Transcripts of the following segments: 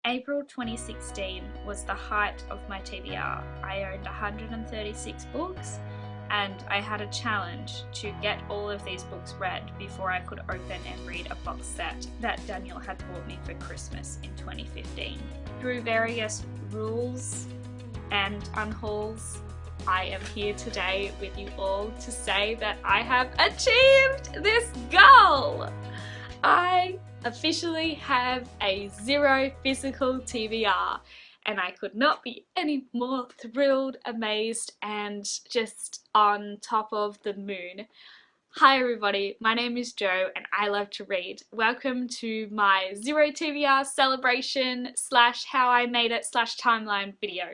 April 2016 was the height of my TBR. I owned 136 books and I had a challenge to get all of these books read before I could open and read a box set that Daniel had bought me for Christmas in 2015. Through various rules and unhauls, I am here today with you all to say that I have achieved this goal! I officially have a 0 physical TBR and I could not be any more thrilled, amazed and just on top of the moon. Hi everybody, my name is Jo and I love to read. Welcome to my 0 TBR celebration slash how I made it slash timeline video.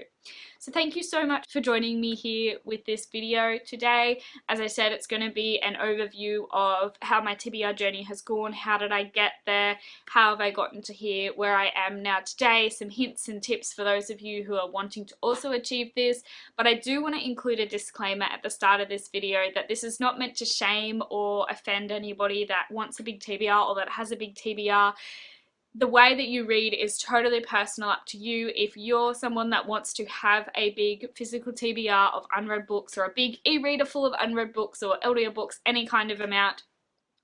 So thank you so much for joining me here with this video today. As I said, it's going to be an overview of how my TBR journey has gone, how did I get there, how have I gotten to here, where I am now today, some hints and tips for those of you who are wanting to also achieve this. But I do want to include a disclaimer at the start of this video that this is not meant to shame or offend anybody that wants a big TBR or that has a big TBR. The way that you read is totally personal, up to you. If you're someone that wants to have a big physical TBR of unread books or a big e-reader full of unread books or audiobooks, any kind of amount,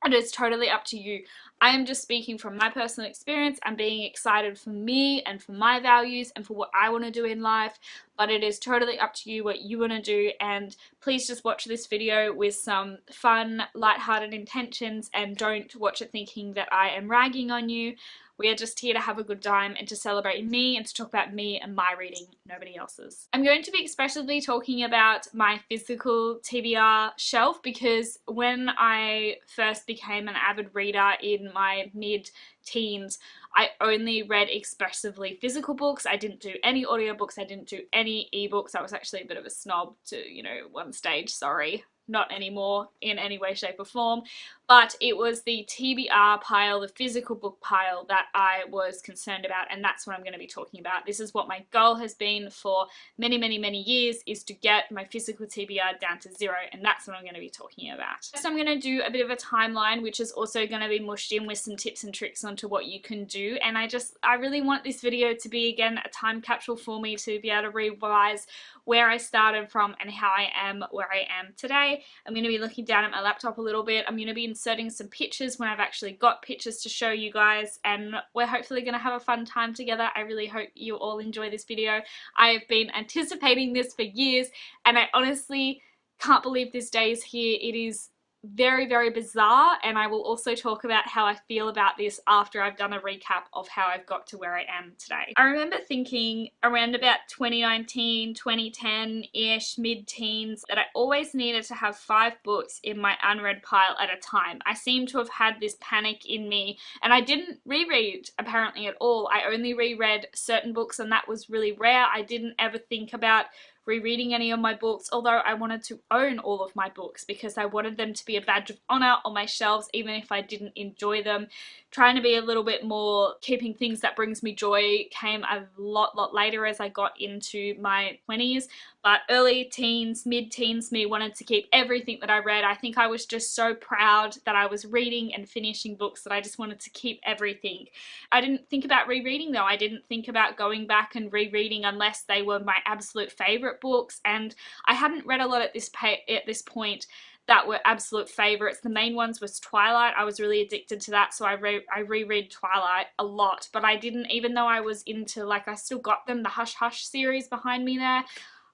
it is totally up to you. I am just speaking from my personal experience and being excited for me and for my values and for what I want to do in life, but it is totally up to you what you want to do, and please just watch this video with some fun, lighthearted intentions and don't watch it thinking that I am ragging on you. We are just here to have a good time and to celebrate me and to talk about me and my reading, nobody else's. I'm going to be expressively talking about my physical TBR shelf because when I first became an avid reader in my mid-teens, I only read expressively physical books. I didn't do any audiobooks, I didn't do any ebooks. I was actually a bit of a snob to, you know, one stage, sorry. Not anymore in any way, shape or form, but it was the TBR pile, the physical book pile, that I was concerned about, and that's what I'm going to be talking about. This is what my goal has been for many, many, many years, is to get my physical TBR down to 0, and that's what I'm going to be talking about. So I'm going to do a bit of a timeline, which is also going to be mushed in with some tips and tricks onto what you can do, and I really want this video to be, again, a time capsule for me to be able to revise where I started from and how I am where I am today. I'm going to be looking down at my laptop a little bit. I'm going to be inserting some pictures when I've actually got pictures to show you guys, and we're hopefully going to have a fun time together. I really hope you all enjoy this video. I have been anticipating this for years and I honestly can't believe this day is here. It is very, very bizarre, and I will also talk about how I feel about this after I've done a recap of how I've got to where I am today. I remember thinking around about 2019, 2010-ish, mid-teens, that I always needed to have 5 books in my unread pile at a time. I seem to have had this panic in me, and I didn't reread apparently at all. I only reread certain books, and that was really rare. I didn't ever think about rereading any of my books, although I wanted to own all of my books because I wanted them to be a badge of honor on my shelves even if I didn't enjoy them. Trying to be a little bit more keeping things that brings me joy came a lot later as I got into my 20s, but early teens, mid-teens me wanted to keep everything that I read. I think I was just so proud that I was reading and finishing books that I just wanted to keep everything. I didn't think about rereading though. I didn't think about going back and rereading unless they were my absolute favorite books, and I hadn't read a lot at this point that were absolute favorites. The main ones was Twilight. I was really addicted to that, so I reread Twilight a lot, but I didn't, even though I was into, like, I still got them, the Hush Hush series behind me there,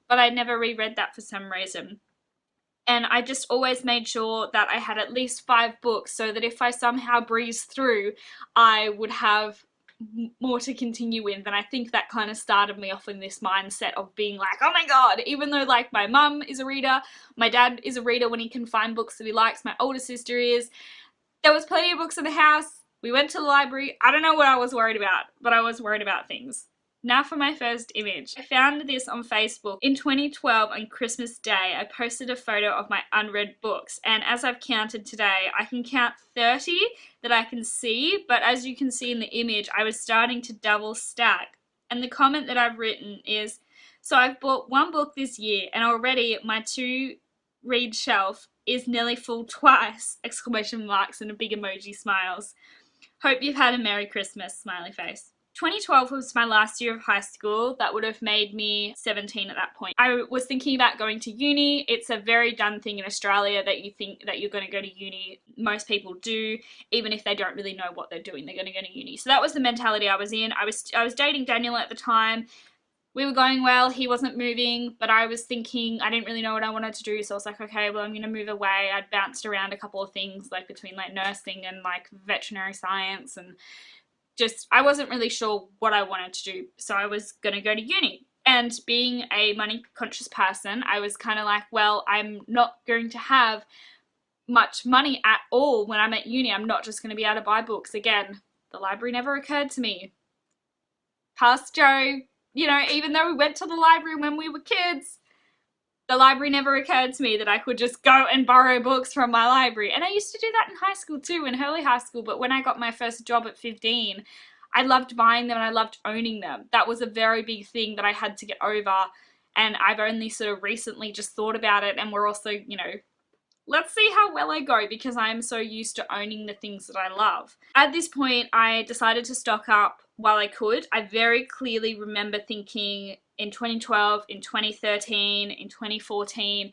but I never reread that for some reason. And I just always made sure that I had at least 5 books so that if I somehow breezed through, I would have more to continue with. And I think that kind of started me off in this mindset of being like, oh my god, even though like my mum is a reader, my dad is a reader when he can find books that he likes, my older sister is, there was plenty of books in the house, we went to the library. I don't know what I was worried about, but I was worried about things. Now for my first image. I found this on Facebook. In 2012 on Christmas Day, I posted a photo of my unread books, and as I've counted today, I can count 30 that I can see, but as you can see in the image, I was starting to double stack. And the comment that I've written is, so I've bought 1 book this year and already my 2 read shelf is nearly full twice! ! And a big emoji smiles. Hope you've had a Merry Christmas, smiley face. 2012 was my last year of high school. That would have made me 17 at that point. I was thinking about going to uni. It's a very done thing in Australia that you think that you're going to go to uni. Most people do, even if they don't really know what they're doing, they're going to go to uni. So that was the mentality I was in. I was dating Daniel at the time. We were going well, he wasn't moving, but I was thinking, I didn't really know what I wanted to do, so I was like, okay, well, I'm going to move away. I'd bounced around a couple of things, like between like nursing and like veterinary science, and just, I wasn't really sure what I wanted to do, so I was going to go to uni. And being a money conscious person, I was kind of like, well, I'm not going to have much money at all when I'm at uni. I'm not just going to be able to buy books. Again, the library never occurred to me. Past Joe, you know, even though we went to the library when we were kids, the library never occurred to me that I could just go and borrow books from my library. And I used to do that in high school too, in early high school, but when I got my first job at 15, I loved buying them and I loved owning them. That was a very big thing that I had to get over, and I've only sort of recently just thought about it, and we're also, you know, let's see how well I go, because I'm so used to owning the things that I love. At this point, I decided to stock up while I could. I very clearly remember thinking in 2012, in 2013, in 2014,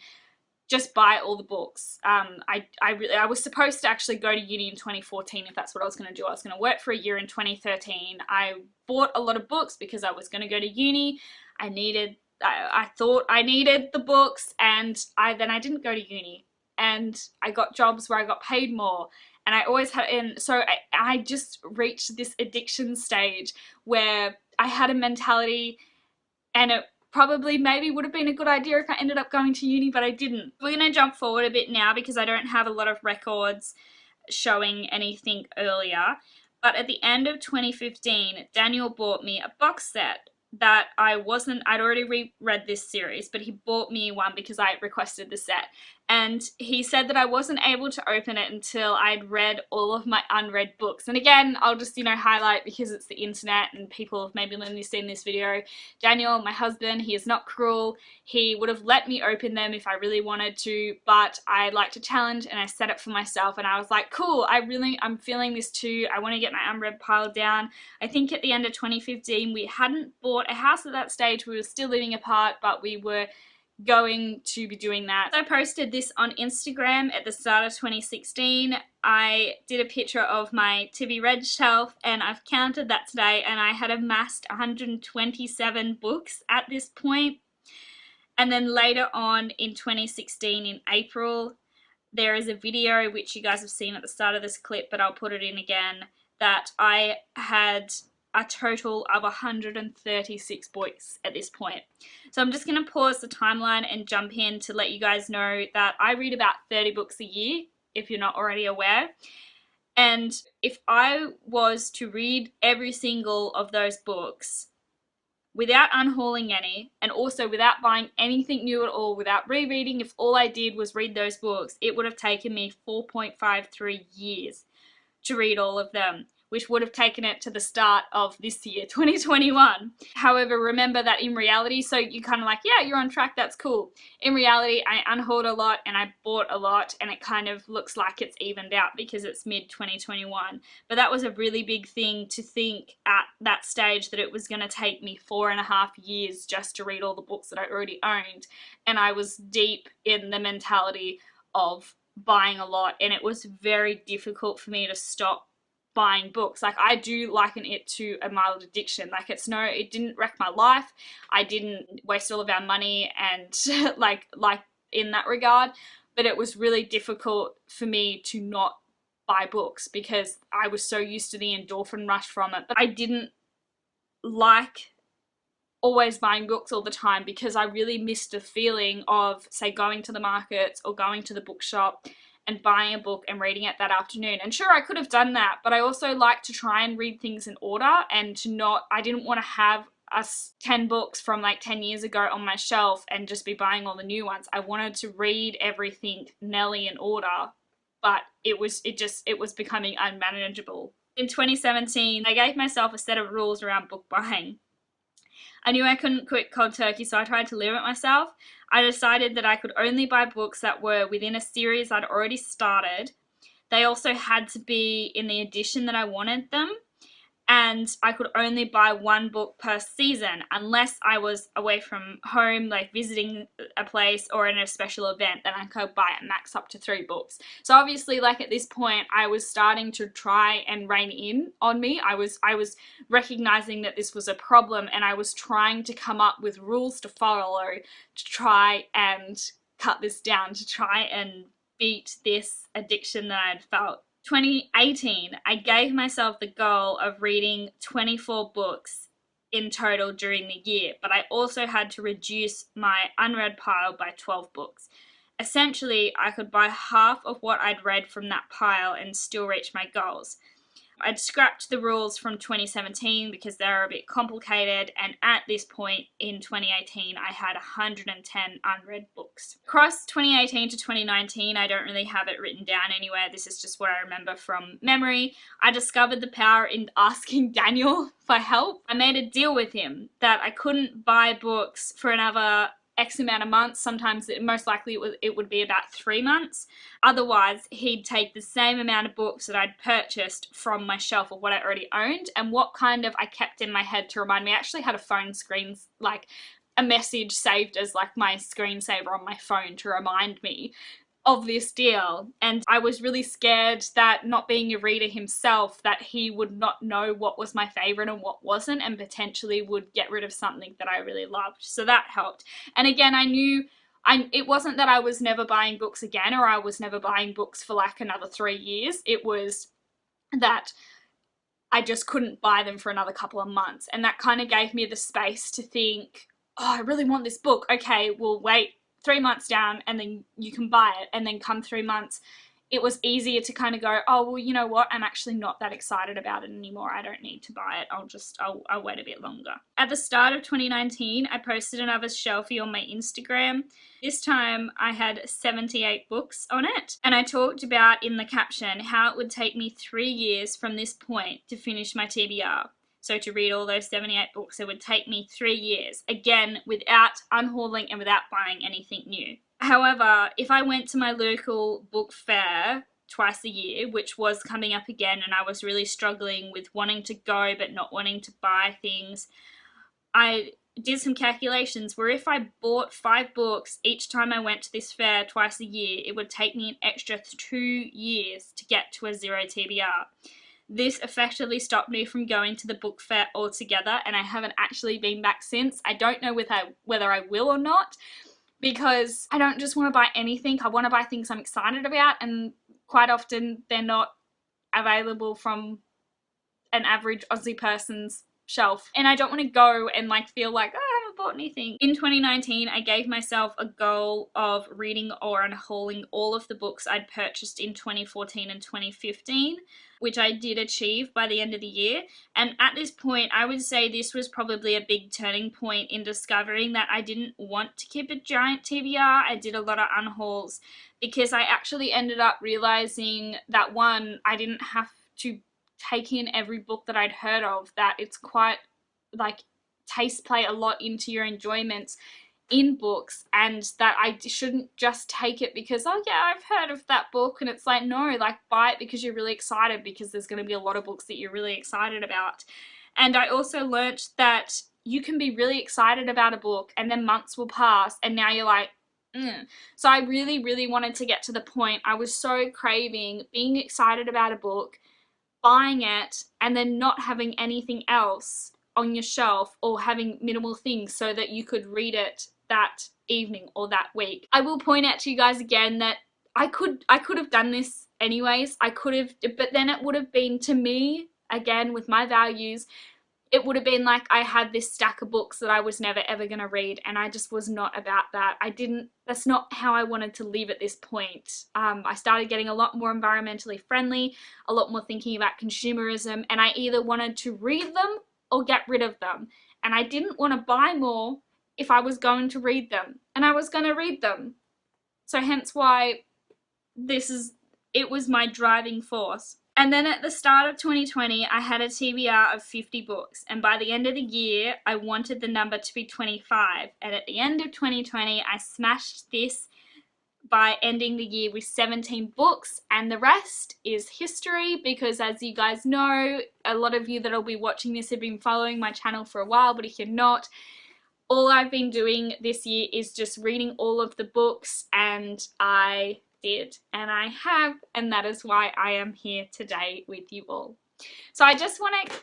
just buy all the books. I was supposed to actually go to uni in 2014 if that's what I was going to do. I was going to work for a year in 2013. I bought a lot of books because I was going to go to uni. I thought I needed the books, and then I didn't go to uni. And I got jobs where I got paid more, and I always had, and so I just reached this addiction stage where I had a mentality, and it probably maybe would have been a good idea if I ended up going to uni, but I didn't. We're going to jump forward a bit now because I don't have a lot of records showing anything earlier, but at the end of 2015, Daniel bought me a box set that I'd already reread this series, but he bought me one because I requested the set. And he said that I wasn't able to open it until I'd read all of my unread books. And again, I'll just, you know, highlight, because it's the internet and people have maybe only seen this video. Daniel, my husband, he is not cruel. He would have let me open them if I really wanted to, but I like to challenge, and I set it for myself, and I was like, cool, I'm feeling this too. I want to get my unread pile down. I think at the end of 2015, we hadn't bought a house at that stage. We were still living apart, but we were going to be doing that. So I posted this on Instagram at the start of 2016. I did a picture of my TBR shelf, and I've counted that today, and I had amassed 127 books at this point. And then later on in 2016, in April, there is a video which you guys have seen at the start of this clip, but I'll put it in again, that I had a total of 136 books at this point. So I'm just going to pause the timeline and jump in to let you guys know that I read about 30 books a year, if you're not already aware. And if I was to read every single of those books without unhauling any, and also without buying anything new at all, without rereading, if all I did was read those books, it would have taken me 4.53 years to read all of them, which would have taken it to the start of this year, 2021. However, remember that in reality, so you kind of like, yeah, you're on track, that's cool. In reality, I unhauled a lot and I bought a lot, and it kind of looks like it's evened out because it's mid-2021. But that was a really big thing to think at that stage, that it was going to take me 4.5 years just to read all the books that I already owned. And I was deep in the mentality of buying a lot, and it was very difficult for me to stop buying books. Like, I do liken it to a mild addiction. Like, it didn't wreck my life. I didn't waste all of our money and like in that regard, but it was really difficult for me to not buy books because I was so used to the endorphin rush from it. But I didn't like always buying books all the time because I really missed the feeling of, say, going to the markets or going to the bookshop and buying a book and reading it that afternoon. And sure, I could have done that, but I also like to try and read things in order, and I didn't want to have 10 books from like 10 years ago on my shelf and just be buying all the new ones. I wanted to read everything Nelly in order, but it was becoming unmanageable. In 2017, I gave myself a set of rules around book buying. I knew I couldn't quit cold turkey, so I tried to limit myself. I decided that I could only buy books that were within a series I'd already started. They also had to be in the edition that I wanted them. and I could only buy one book per season unless I was away from home, like visiting a place or in a special event. Then I could buy it max up to 3 books. So obviously, like at this point, I was starting to try and rein in on me. I was recognizing that this was a problem, and I was trying to come up with rules to follow to try and cut this down, to try and beat this addiction that I'd felt. 2018, I gave myself the goal of reading 24 books in total during the year, but I also had to reduce my unread pile by 12 books. Essentially, I could buy half of what I'd read from that pile and still reach my goals. I'd scrapped the rules from 2017 because they were a bit complicated, and at this point in 2018 I had 110 unread books. Across 2018 to 2019, I don't really have it written down anywhere, this is just what I remember from memory. I discovered the power in asking Daniel for help. I made a deal with him that I couldn't buy books for another X amount of months. Sometimes most likely it would be about 3 months. Otherwise, he'd take the same amount of books that I'd purchased from my shelf of what I already owned, and what kind of I kept in my head to remind me. I actually had a phone screen, like a message saved as like my screensaver on my phone to remind me of this deal. And I was really scared that, not being a reader himself, that he would not know what was my favorite and what wasn't, and potentially would get rid of something that I really loved. So that helped. And again, I knew it wasn't that I was never buying books again, or I was never buying books for like another 3 years. It was that I just couldn't buy them for another couple of months. And that kind of gave me the space to think, oh, I really want this book. Okay, we'll wait 3 months down and then you can buy it. And then come 3 months, it was easier to kind of go, oh, well, you know what? I'm actually not that excited about it anymore. I don't need to buy it. I'll wait a bit longer. At the start of 2019, I posted another shelfie on my Instagram. This time I had 78 books on it. And I talked about in the caption how it would take me 3 years from this point to finish my TBR. So to read all those 78 books, it would take me 3 years, again, without unhauling and without buying anything new. However, if I went to my local book fair twice a year, which was coming up again, and I was really struggling with wanting to go but not wanting to buy things, I did some calculations where if I bought 5 books each time I went to this fair twice a year, it would take me an extra 2 years to get to a 0 TBR. This effectively stopped me from going to the book fair altogether, and I haven't actually been back since. I don't know whether I will or not, because I don't just want to buy anything. I want to buy things I'm excited about, and quite often they're not available from an average Aussie person's shelf. And I don't want to go and like feel like, oh, I haven't bought anything. In 2019, I gave myself a goal of reading or unhauling all of the books I'd purchased in 2014 and 2015, which I did achieve by the end of the year. And at this point, I would say this was probably a big turning point in discovering that I didn't want to keep a giant TBR. I did a lot of unhauls because I actually ended up realizing that, one, I didn't have to take in every book that I'd heard of, that it's quite like tastes play a lot into your enjoyments in books, and that I shouldn't just take it because, oh yeah, I've heard of that book. And it's like, no, like buy it because you're really excited, because there's going to be a lot of books that you're really excited about. And I also learnt that you can be really excited about a book and then months will pass and now you're like, So I really wanted to get to the point. I was so craving being excited about a book, buying it, and then not having anything else on your shelf, or having minimal things so that you could read it that evening or that week. I will point out to you guys again that I could have done this anyways. I could have, but then it would have been, to me, again, with my values, it would have been like I had this stack of books that I was never ever going to read, and I just was not about that. That's not how I wanted to live at this point. I started getting a lot more environmentally friendly, a lot more thinking about consumerism, and I either wanted to read them or get rid of them. And I didn't want to buy more if I was going to read them, and I was going to read them. So hence why it was my driving force. And then at the start of 2020, I had a TBR of 50 books. And by the end of the year, I wanted the number to be 25. And at the end of 2020, I smashed this by ending the year with 17 books, and the rest is history, because as you guys know, a lot of you that'll be watching this have been following my channel for a while, but if you're not, all I've been doing this year is just reading all of the books, and I did, and I have, and that is why I am here today with you all. So I just want to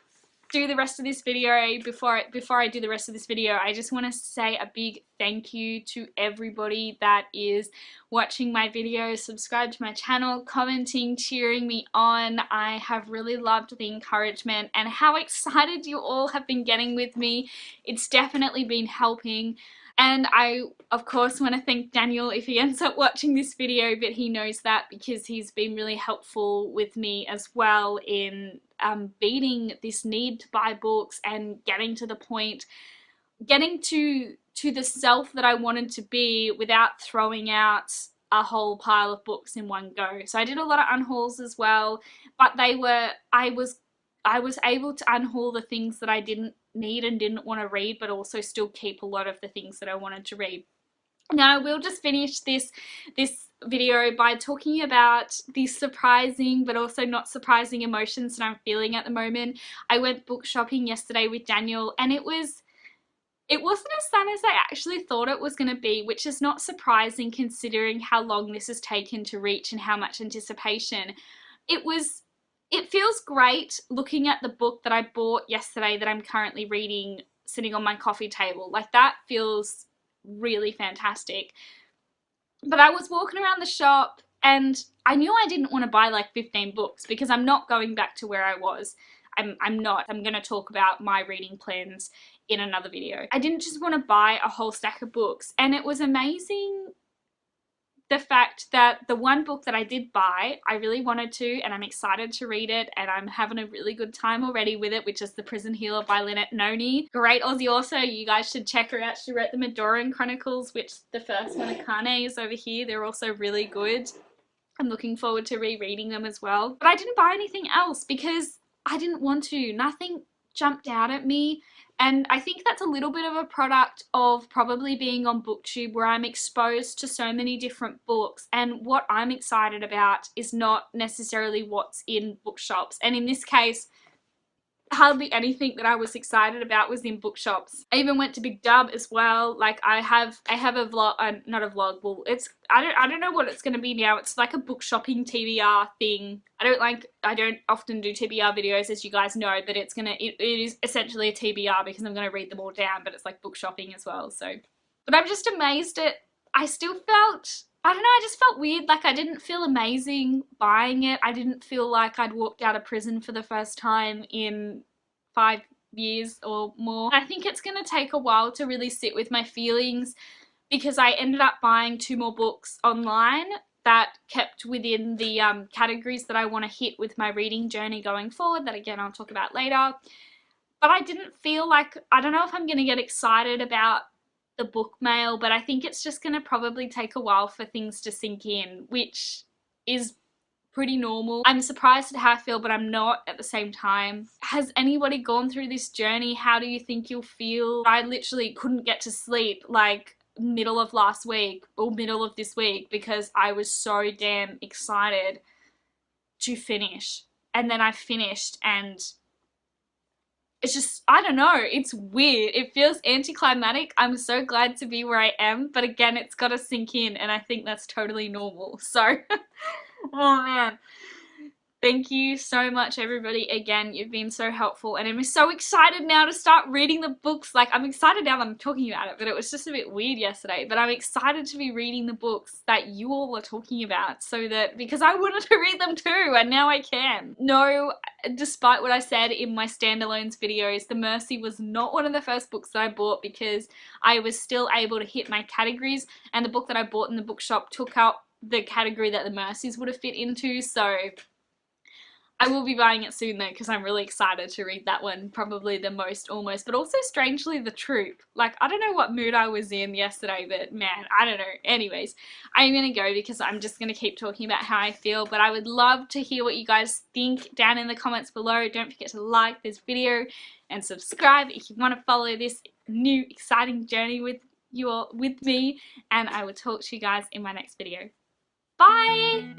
do the rest of this video. Before I do the rest of this video, I just want to say a big thank you to everybody that is watching my videos, subscribe to my channel, commenting, cheering me on. I have really loved the encouragement and how excited you all have been getting with me. It's definitely been helping. And I, of course, want to thank Daniel if he ends up watching this video, but he knows that because he's been really helpful with me as well in beating this need to buy books and getting to the point, getting to the self that I wanted to be without throwing out a whole pile of books in one go. So I did a lot of unhauls as well, but I was able to unhaul the things that I didn't need and didn't want to read, but also still keep a lot of the things that I wanted to read. Now, we'll just finish this video by talking about the surprising but also not surprising emotions that I'm feeling at the moment. I went book shopping yesterday with Daniel, and it wasn't as fun as I actually thought it was going to be, which is not surprising considering how long this has taken to reach and how much anticipation. It feels great looking at the book that I bought yesterday that I'm currently reading sitting on my coffee table. Like, that feels really fantastic. But I was walking around the shop and I knew I didn't want to buy like 15 books because I'm not going back to where I was. I'm not. I'm going to talk about my reading plans in another video. I didn't just want to buy a whole stack of books, and it was amazing the fact that the one book that I did buy, I really wanted to, and I'm excited to read it, and I'm having a really good time already with it, which is The Prison Healer by Lynette Noni. Great Aussie author. You guys should check her out. She wrote the Madoran Chronicles, which the first one, Akane, is over here. They're also really good. I'm looking forward to rereading them as well. But I didn't buy anything else because I didn't want to. Nothing jumped out at me. And I think that's a little bit of a product of probably being on Booktube, where I'm exposed to so many different books, and what I'm excited about is not necessarily what's in bookshops. And in this case, hardly anything that I was excited about was in bookshops. I even went to Big Dub as well. Like, I have a vlog, not a vlog, well, I don't know what it's going to be now. It's like a book shopping TBR thing. I don't often do TBR videos, as you guys know, but it is essentially a TBR because I'm going to read them all down, but it's like book shopping as well. So, but I'm just amazed at, I still felt, I don't know, I just felt weird. Like, I didn't feel amazing buying it. I didn't feel like I'd walked out of prison for the first time in 5 years or more. I think it's going to take a while to really sit with my feelings, because I ended up buying 2 more books online that kept within the categories that I want to hit with my reading journey going forward, that again I'll talk about later. But I didn't feel like, I don't know if I'm going to get excited about the book mail, but I think it's just going to probably take a while for things to sink in, which is pretty normal. I'm surprised at how I feel, but I'm not at the same time. Has anybody gone through this journey? How do you think you'll feel? I literally couldn't get to sleep like middle of last week or middle of this week because I was so damn excited to finish. And then I finished, and it's just, I don't know, it's weird. It feels anticlimactic. I'm so glad to be where I am, but again, it's got to sink in, and I think that's totally normal. So, oh man. Thank you so much, everybody. Again, you've been so helpful, and I'm so excited now to start reading the books. Like, I'm excited now that I'm talking about it, but it was just a bit weird yesterday. But I'm excited to be reading the books that you all are talking about, so that, because I wanted to read them too, and now I can. No, despite what I said in my standalones videos, The Mercy was not one of the first books that I bought because I was still able to hit my categories, and the book that I bought in the bookshop took up the category that The Mercies would have fit into, so I will be buying it soon though, because I'm really excited to read that one. Probably the most, almost, but also strangely The Troop. Like, I don't know what mood I was in yesterday, but man, I don't know. Anyways, I'm gonna go because I'm just gonna keep talking about how I feel, but I would love to hear what you guys think down in the comments below. Don't forget to like this video and subscribe if you want to follow this new exciting journey with me, and I will talk to you guys in my next video. Bye!